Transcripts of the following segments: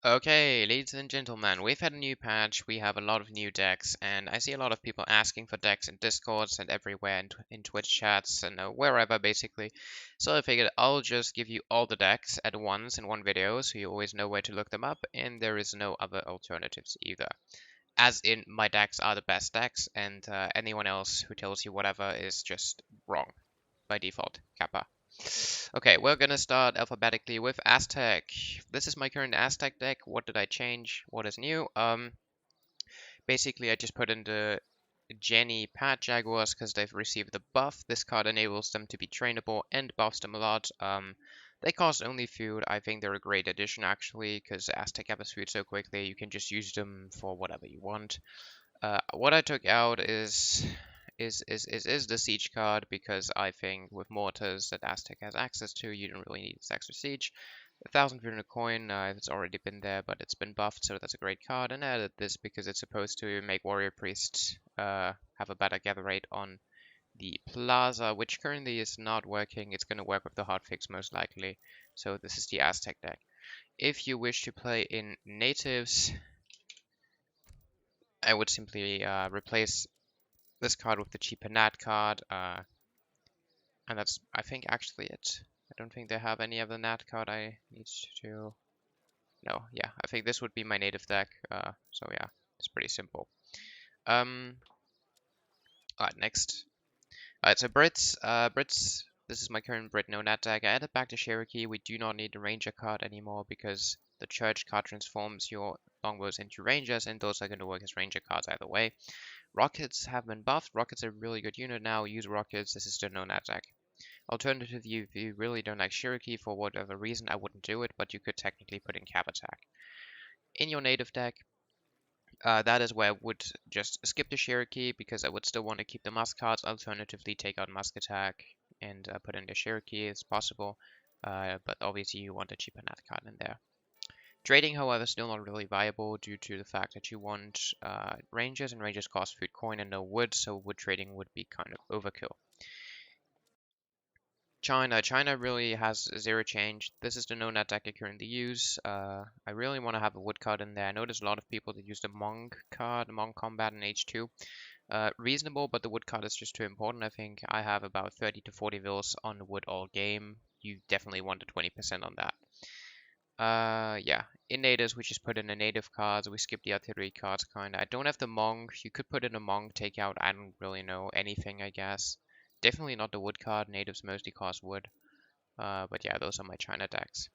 Okay, ladies and gentlemen, we've had a new patch, we have a lot of new decks, and I see a lot of people asking for decks in Discords and everywhere in Twitch chats and wherever basically. So I figured I'll just give you all the decks at once in one video so you always know where to look them up, and there is no other alternatives either. As in, my decks are the best decks, and anyone else who tells you whatever is just wrong by default. Kappa. Okay, we're gonna start alphabetically with Aztec. This is my current Aztec deck. What did I change? What is new? Basically I just put in the Jenny Pat Jaguars because they've received the buff. This card enables them to be trainable and buffs them a lot. They cost only food. I think they're a great addition actually because Aztec gathers food so quickly. You can just use them for whatever you want. What I took out is the siege card because I think with mortars that Aztec has access to, you don't really need this extra siege. 1,000 coin, it's already been there, but it's been buffed, so that's a great card. And I added this because it's supposed to make warrior priests have a better gather rate on the plaza, which currently is not working. It's going to work with the hotfix most likely. So this is the Aztec deck. If you wish to play in natives, I would simply replace this card with the cheaper Nat card, and that's, I think, actually it. I don't think they have any other Nat card I need to... No, yeah, I think this would be my native deck, so yeah, it's pretty simple. Alright, next. Alright, so Brits, this is my current Brit no Nat deck. I added back the Cherokee. We do not need the Ranger card anymore because the Church card transforms your longbows into Rangers, and those are going to work as Ranger cards either way. Rockets have been buffed. Rockets are a really good unit now. Use rockets. This is the no Nat deck. Alternatively, if you really don't like Cherokee for whatever reason, I wouldn't do it, but you could technically put in Cap Attack. In your native deck, that is where I would just skip the Cherokee because I would still want to keep the Musk cards. Alternatively, take out Musk Attack and put in the Cherokee as possible. But obviously, you want a cheaper Nat card in there. Trading, however, is still not really viable due to the fact that you want Rangers, and Rangers cost food coin and no wood, so wood trading would be kind of overkill. China really has zero change. This is the no Nat deck I currently use. I really want to have a wood card in there. I know there's a lot of people that use the Monk card, Monk Combat in H2. Reasonable, but the wood card is just too important. I think I have about 30 to 40 vills on wood all game. You definitely want a 20% on that. Yeah. In natives, we just put in the native cards. We skip the artillery cards, kinda. I don't have the Monk. You could put in a Monk takeout. I don't really know anything, I guess. Definitely not the wood card. Natives mostly cost wood. But yeah, those are my China decks.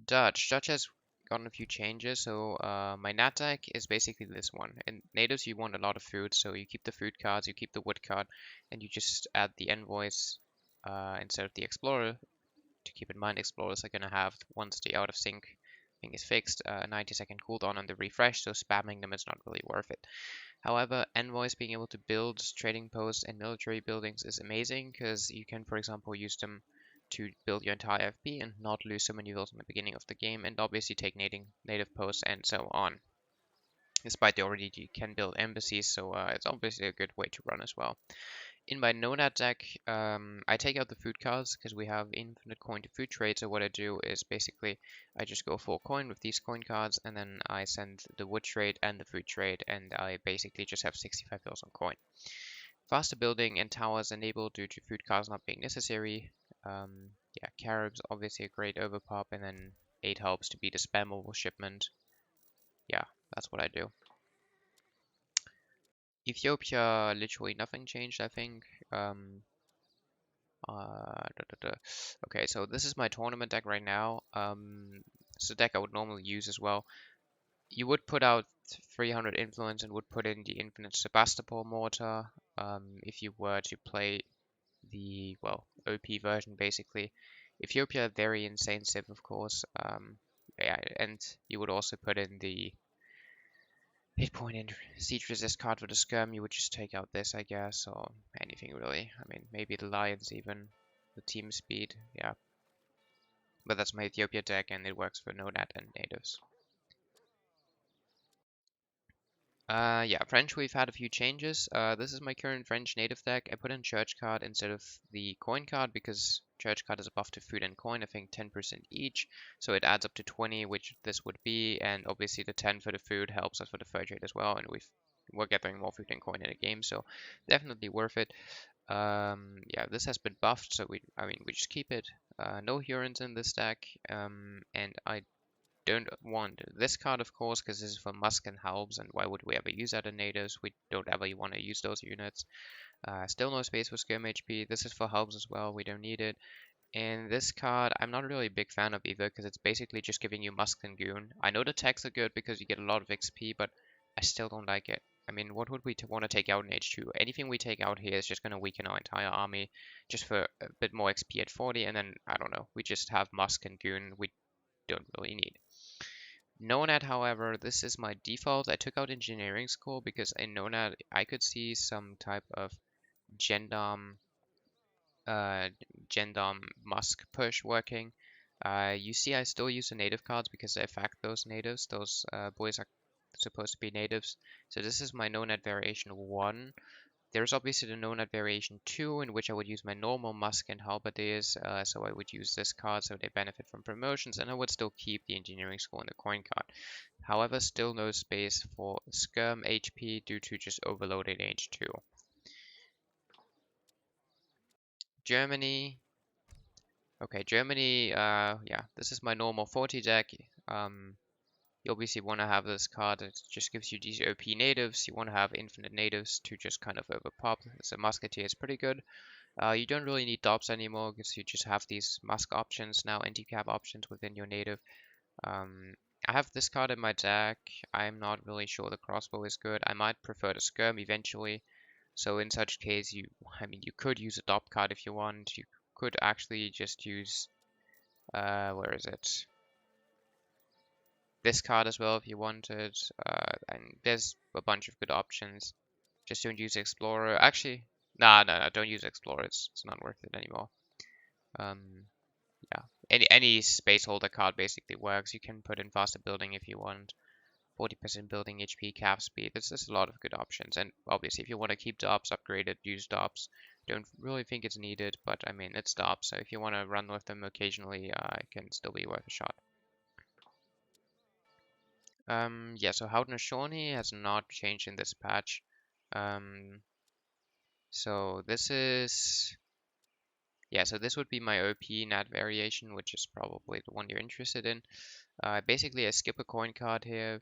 Dutch has gotten a few changes. So my Nat deck is basically this one. In natives, you want a lot of food, so you keep the food cards, you keep the wood card, and you just add the envoys instead of the explorer. To keep in mind, explorers are going to have, once the out of sync thing is fixed, a 90-second cooldown on the refresh, so spamming them is not really worth it. However, envoys being able to build trading posts and military buildings is amazing because you can, for example, use them to build your entire FP and not lose so many vills in the beginning of the game, and obviously take native posts and so on. Despite they already can build embassies, so it's obviously a good way to run as well. In my no-nat deck, I take out the food cards because we have infinite coin to food trade. So what I do is basically I just go full coin with these coin cards, and then I send the wood trade and the food trade, and I basically just have 65 vills on coin. Faster building and towers enabled due to food cards not being necessary. Yeah, Caribs obviously a great overpop, and then 8 helps to be the spammable shipment. Yeah, that's what I do. Ethiopia, literally nothing changed, I think. Okay, so this is my tournament deck right now. It's a deck I would normally use as well. You would put out 300 influence and would put in the infinite Sebastopol mortar if you were to play the, well, OP version basically. Ethiopia, very insane Civ, of course. Yeah, and you would also put in the hit point and siege resist card for the skirm. You would just take out this, I guess, or anything really. I mean, maybe the lions even. The team speed, yeah. But that's my Ethiopia deck and it works for no-nat and natives. Yeah, French, we've had a few changes. This is my current French native deck. I put in church card instead of the coin card because church card is a buff to food and coin, I think 10% each. So it adds up to 20, which this would be, and obviously the 10 for the food helps us for the fur trade as well, and we're gathering more food and coin in the game, so definitely worth it. Yeah, this has been buffed, so we just keep it. No Hurons in this deck, and I don't want this card, of course, because this is for Musk and Halbs, and why would we ever use that in natives? We don't ever want to use those units. Still no space for Skirm HP. This is for Halbs as well, we don't need it. And this card, I'm not really a big fan of either, because it's basically just giving you Musk and Goon. I know the tags are good because you get a lot of XP, but I still don't like it. I mean, what would we want to take out in H2? Anything we take out here is just going to weaken our entire army, just for a bit more XP at 40, and then, I don't know, we just have Musk and Goon we don't really need. Nomad, however, this is my default. I took out engineering school because in Nomad I could see some type of Gendom Musk push working. You see I still use the native cards because they affect those natives. Those boys are supposed to be natives. So this is my no-net variation 1. There's obviously the no-net variation 2, in which I would use my normal Musk and Halberdiers, so I would use this card so they benefit from promotions, and I would still keep the engineering school and the coin card. However, still no space for Skirm HP due to just overloaded H2. Germany. Okay, Germany, yeah, this is my normal 40 deck. You obviously want to have this card that just gives you these OP natives. You want to have infinite natives to just kind of overpop. So Musketeer is pretty good. You don't really need Dobbs anymore because you just have these Musk options now, anti-cap options within your native. I have this card in my deck. I'm not really sure the crossbow is good. I might prefer the Skirm eventually. So in such case, you could use a Dob card if you want. You could actually just use, where is it? This card as well if you wanted. And there's a bunch of good options. Just don't use Explorer. Actually, no, don't use Explorer. It's not worth it anymore. Yeah, any space holder card basically works. You can put in faster building if you want. 40% building HP, cap speed. There's just a lot of good options. And obviously, if you want to keep Dobbs upgraded, use Dobbs. Don't really think it's needed, but I mean, it's Dobbs. So if you want to run with them occasionally, it can still be worth a shot. Yeah, so how Nashoni has not changed in this patch. So this is, yeah, so this would be my OP nat variation, which is probably the one you're interested in. Basically, I skip a coin card here.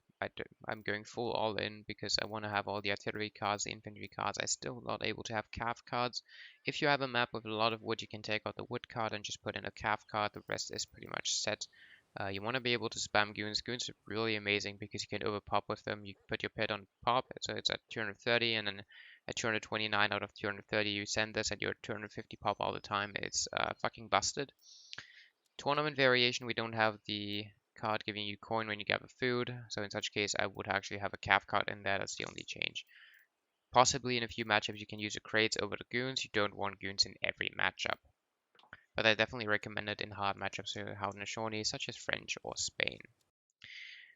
I'm going full all in because I want to have all the artillery cards, the infantry cards. I'm still not able to have calf cards. If you have a map with a lot of wood, you can take out the wood card and just put in a calf card. The rest is pretty much set. You want to be able to spam goons. Goons are really amazing because you can overpop with them. You put your pet on pop, so it's at 230, and then at 229 out of 230 you send this at your 250 pop all the time. It's fucking busted. Tournament variation, we don't have the card giving you coin when you gather food, so in such case I would actually have a calf card in there. That's the only change. Possibly in a few matchups you can use the crates over the goons. You don't want goons in every matchup, but I definitely recommend it in hard matchups how Nashoni, such as French or Spain.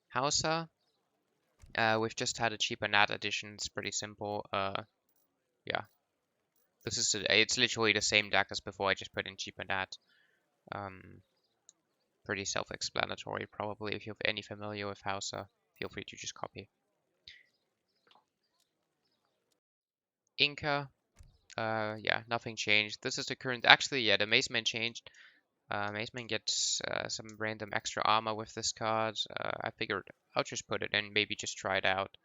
Hausa, we've just had a cheaper nat edition. It's pretty simple. Yeah, this is it's literally the same deck as before. I just put in cheaper nat. Pretty self-explanatory, probably. If you're any familiar with Hausa, feel free to just copy. Inca, yeah, nothing changed. This is the current. Actually, yeah, the Maceman changed. Maceman gets some random extra armor with this card. I figured I'll just put it in, maybe just try it out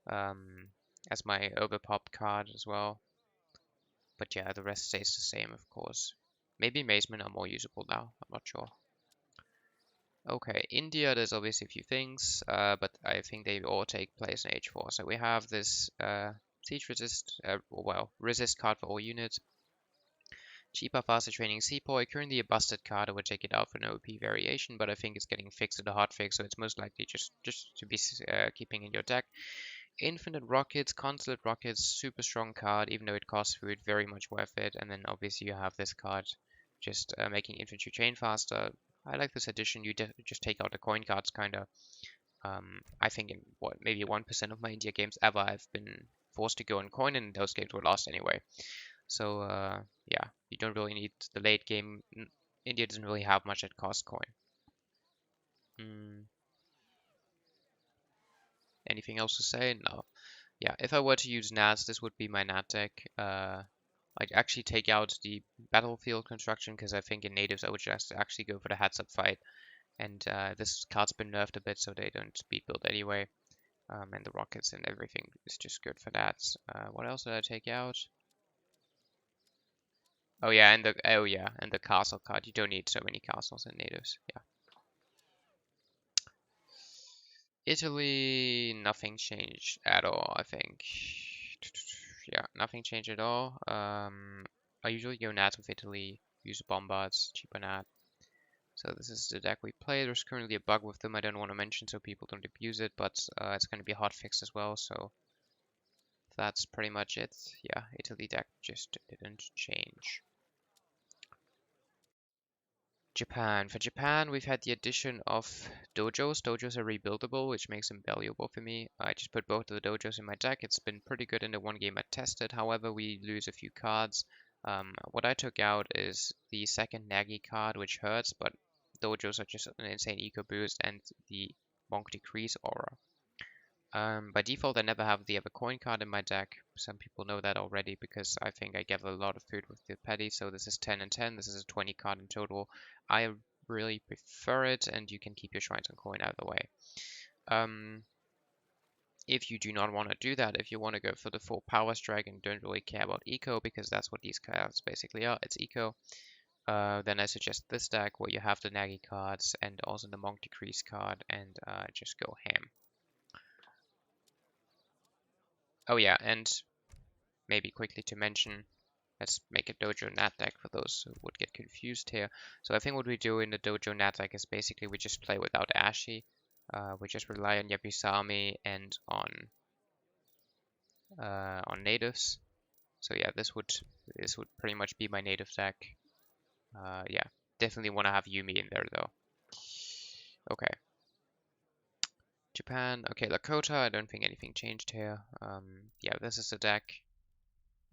as my overpop card as well. But yeah, the rest stays the same, of course. Maybe Macemen are more usable now. I'm not sure. Okay, India, there's obviously a few things, but I think they all take place in H4. So we have this siege resist, resist card for all units. Cheaper, faster training Sepoy. Currently a busted card. I would take it out for an OP variation, but I think it's getting fixed at a hotfix, so it's most likely just to be keeping in your deck. Infinite Rockets, Consulate Rockets, super strong card, even though it costs food, very much worth it. And then obviously you have this card just making infantry chain faster. I like this addition. You just take out the coin cards, kind of. I think in maybe 1% of my India games ever, I've been forced to go on coin, and those games were lost anyway. So yeah, you don't really need the late game. India doesn't really have much at cost coin. Mm, anything else to say? No. Yeah, if I were to use Nats, this would be my Nat deck. I'd actually take out the battlefield construction because I think in natives I would just actually go for the heads up fight. And this card's been nerfed a bit so they don't speed build anyway. And the rockets and everything is just good for that. What else did I take out? Oh yeah, and the castle card. You don't need so many castles in natives. Yeah. Italy, nothing changed at all, I think. Yeah, nothing changed at all. I usually go Nats with Italy, use Bombards, cheaper Nat. So this is the deck we play. There's currently a bug with them I don't want to mention so people don't abuse it, but it's going to be a hot fix as well, so that's pretty much it. Yeah, Italy deck just didn't change. Japan. For Japan, we've had the addition of dojos. Dojos are rebuildable, which makes them valuable for me. I just put both of the dojos in my deck. It's been pretty good in the one game I tested. However, we lose a few cards. What I took out is the second Nagi card, which hurts, but dojos are just an insane eco boost, and the Monk Decrease aura. By default, I never have the other coin card in my deck. Some people know that already because I think I get a lot of food with the petty. So this is 10 and 10. This is a 20 card in total. I really prefer it, and you can keep your shrines on coin either way. If you do not want to do that, if you want to go for the full power strike and don't really care about eco, because that's what these cards basically are, it's eco, then I suggest this deck where you have the Nagi cards and also the Monk Decrease card, and just go ham. Oh yeah, and maybe quickly to mention, let's make a Dojo Nat deck for those who would get confused here. So I think what we do in the Dojo Nat deck is basically we just play without Ashi. We just rely on Yabusami and on natives. So yeah, this would pretty much be my native deck. Yeah, definitely want to have Yumi in there though. Okay. Japan. Okay, Lakota. I don't think anything changed here. Yeah, this is the deck.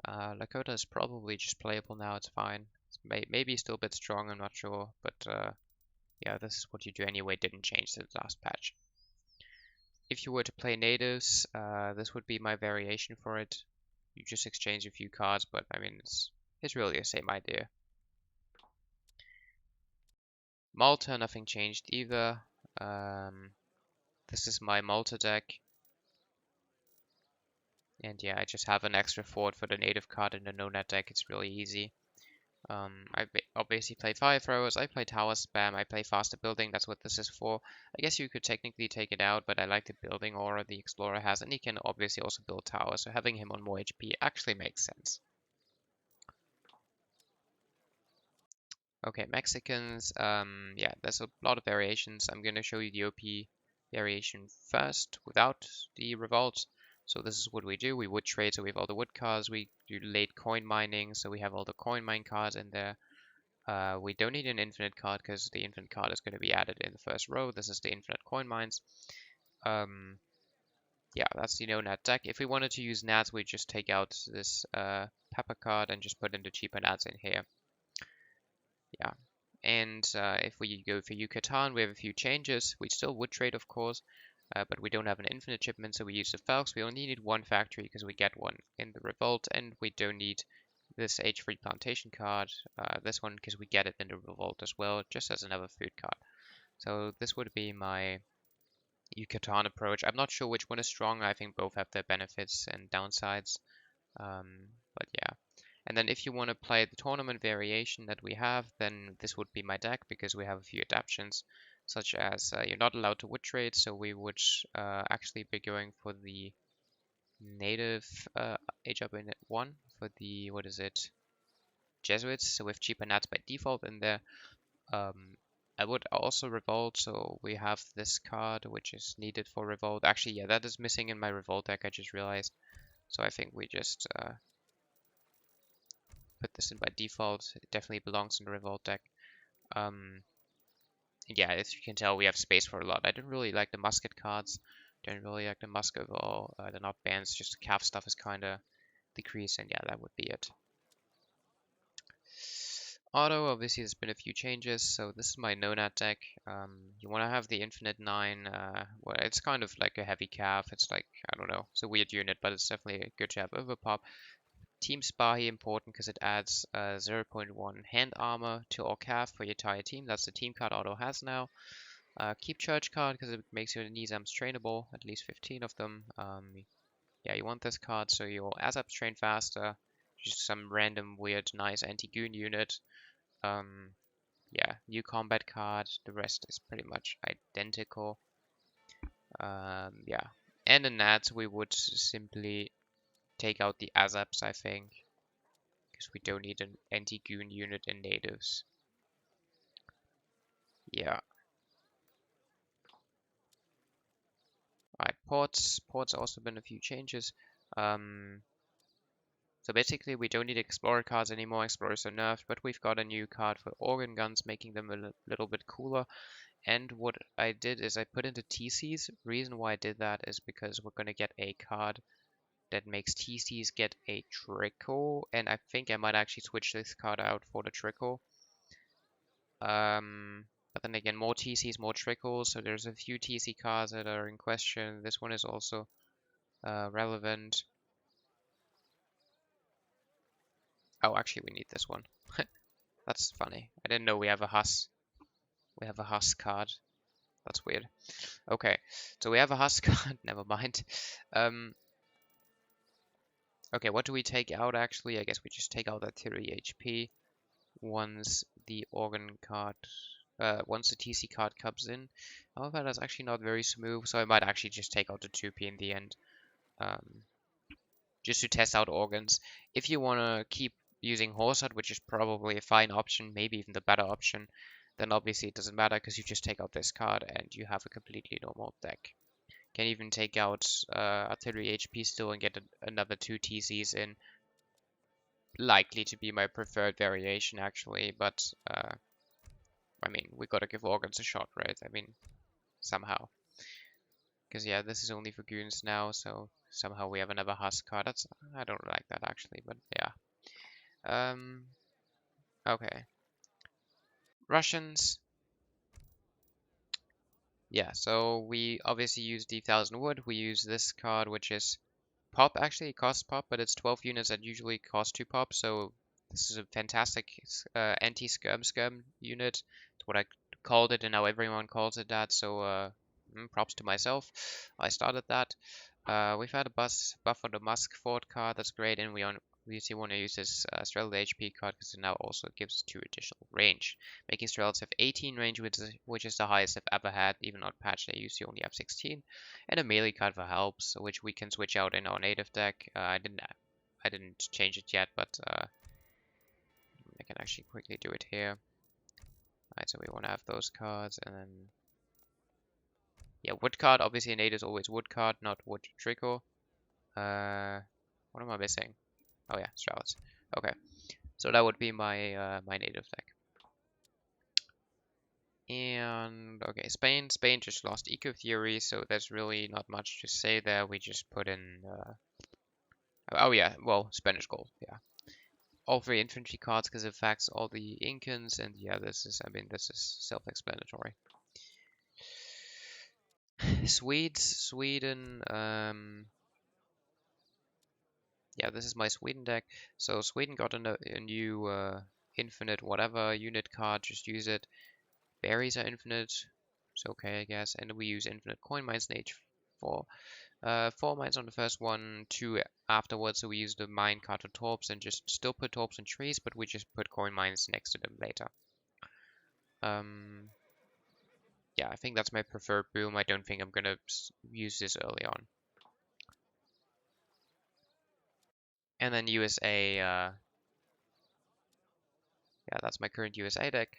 Lakota is probably just playable now, it's fine. It's maybe still a bit strong, I'm not sure, but yeah, this is what you do anyway, didn't change since last patch. If you were to play natives, this would be my variation for it. You just exchange a few cards, but I mean, it's really the same idea. Malta, nothing changed either. This is my Malta deck. And yeah, I just have an extra forward for the native card in the no-net deck, it's really easy. I obviously play fire throwers, I play tower spam, I play faster building, that's what this is for. I guess you could technically take it out, but I like the building aura the explorer has, and he can obviously also build towers, so having him on more HP actually makes sense. Okay, Mexicans, yeah, there's a lot of variations. I'm gonna show you the OP variation first without the revolt. So this is what we do. We wood trade, so we have all the wood cards. We do late coin mining, so we have all the coin mine cards in there. We don't need an infinite card because the infinite card is going to be added in the first row. This is the infinite coin mines. Yeah, that's the no-nat deck. If we wanted to use nats, we just take out this pepper card and just put in the cheaper nats in here. Yeah, and if we go for Yucatan, we have a few changes. We still would trade, of course, but we don't have an infinite shipment, so we use the Falcons. We only need one factory because we get one in the Revolt, and we don't need this age-free plantation card, this one because we get it in the Revolt as well, just as another food card. So this would be my Yucatan approach. I'm not sure which one is strong. I think both have their benefits and downsides, but yeah. And then if you want to play the tournament variation that we have, then this would be my deck because we have a few adaptations, such as you're not allowed to wood trade, so we would actually be going for the native age up in 1 for the, what is it, Jesuits, so with cheaper nats by default in there. I would also revolt, so we have this card which is needed for revolt. Actually, yeah, that is missing in my revolt deck, I just realized. So I think we just put this in by default. It definitely belongs in the revolt deck. Yeah, as you can tell, we have space for a lot. I don't really like the musket cards. Don't really like the musk overall. They're not bans, just the calf stuff is kind of decreased, and yeah, that would be it. Auto, obviously there's been a few changes, so this is my no-nat deck. You want to have the Infinite 9, well, it's kind of like a heavy calf, it's like, I don't know, it's a weird unit, but it's definitely good to have overpop. Team Spahi important because it adds 0.1 hand armor to all calf for your entire team, that's the team card Auto has now. Keep Church card because it makes your Nizams trainable, at least 15 of them. Yeah, you want this card so your Azaps train faster, just some random weird nice anti-goon unit. Yeah, new combat card. The rest is pretty much identical. Yeah, and in that we would simply take out the Azaps, I think, because we don't need an anti-goon unit in natives. Yeah. Alright, ports. Ports also been a few changes. So basically we don't need Explorer cards anymore. Explorers are nerfed, but we've got a new card for organ guns, making them a little bit cooler. And what I did is I put into TCs. Reason why I did that is because we're gonna get a card that makes TCs get a trickle, and I think I might actually switch this card out for the trickle. But then again, more TCs, more trickles, so there's a few TC cards that are in question. This one is also relevant. Oh, actually, we need this one. That's funny. I didn't know we have a Huss. We have a Huss card. That's weird. Okay, so we have a Huss card. Never mind. Okay, what do we take out actually? I guess we just take out that 3 HP once the organ card, once the TC card comes in. However, that's actually not very smooth, so I might actually just take out the 2P in the end, just to test out organs. If you want to keep using Horsehut, which is probably a fine option, maybe even the better option, then obviously it doesn't matter because you just take out this card and you have a completely normal deck. Can even take out artillery HP still and get another 2 TCs in. Likely to be my preferred variation actually, but I mean, we gotta give organs a shot, right? I mean, somehow. Because yeah, this is only for goons now, so somehow we have another Husk card. That's, I don't like that actually, but yeah. Okay. Russians. Yeah, so we obviously use the 1000 wood. We use this card, which is pop. Actually, it costs pop, but it's 12 units that usually cost 2 pop. So this is a fantastic anti-skirm unit. It's what I called it, and now everyone calls it that. So props to myself. I started that. We've had a buff on the Musk Fort card. That's great, and we obviously want to use this Strelad HP card because it now also gives 2 additional range, making Strelads have 18 range, which is the highest I've ever had. Even on patch, they usually only have 16, and a melee card for helps, which we can switch out in our native deck. I didn't change it yet, but I can actually quickly do it here. Alright, so we want to have those cards, and then yeah, wood card. Obviously, native is always wood card, not wood trickle. What am I missing? Oh yeah, Strauss. Okay, so that would be my my native deck. And okay, Spain. Spain just lost Eco Theory, so there's really not much to say there. We just put in. Oh yeah, well, Spanish gold. Yeah, all 3 infantry cards because it affects all the Incans, and yeah, this is. I mean, this is self-explanatory. Sweden. Yeah, this is my Sweden deck. So Sweden got a new infinite whatever unit card. Just use it. Berries are infinite. It's okay, I guess. And we use infinite coin mines in H4. 4 mines on the first one, 2 afterwards. So we use the mine card for torps and just still put torps in trees, but we just put coin mines next to them later. Yeah, I think that's my preferred boom. I don't think I'm gonna use this early on. And then USA, yeah, that's my current USA deck.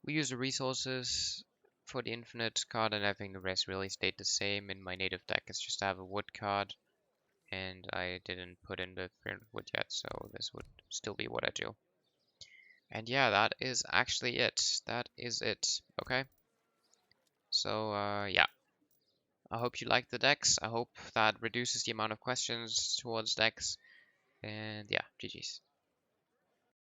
We use the resources for the infinite card, and I think the rest really stayed the same. In my native deck, it's just to have a wood card, and I didn't put in the 300 wood yet, so this would still be what I do. And yeah, that is actually it. That is it. Okay. So yeah, I hope you like the decks. I hope that reduces the amount of questions towards decks. And yeah, GG's.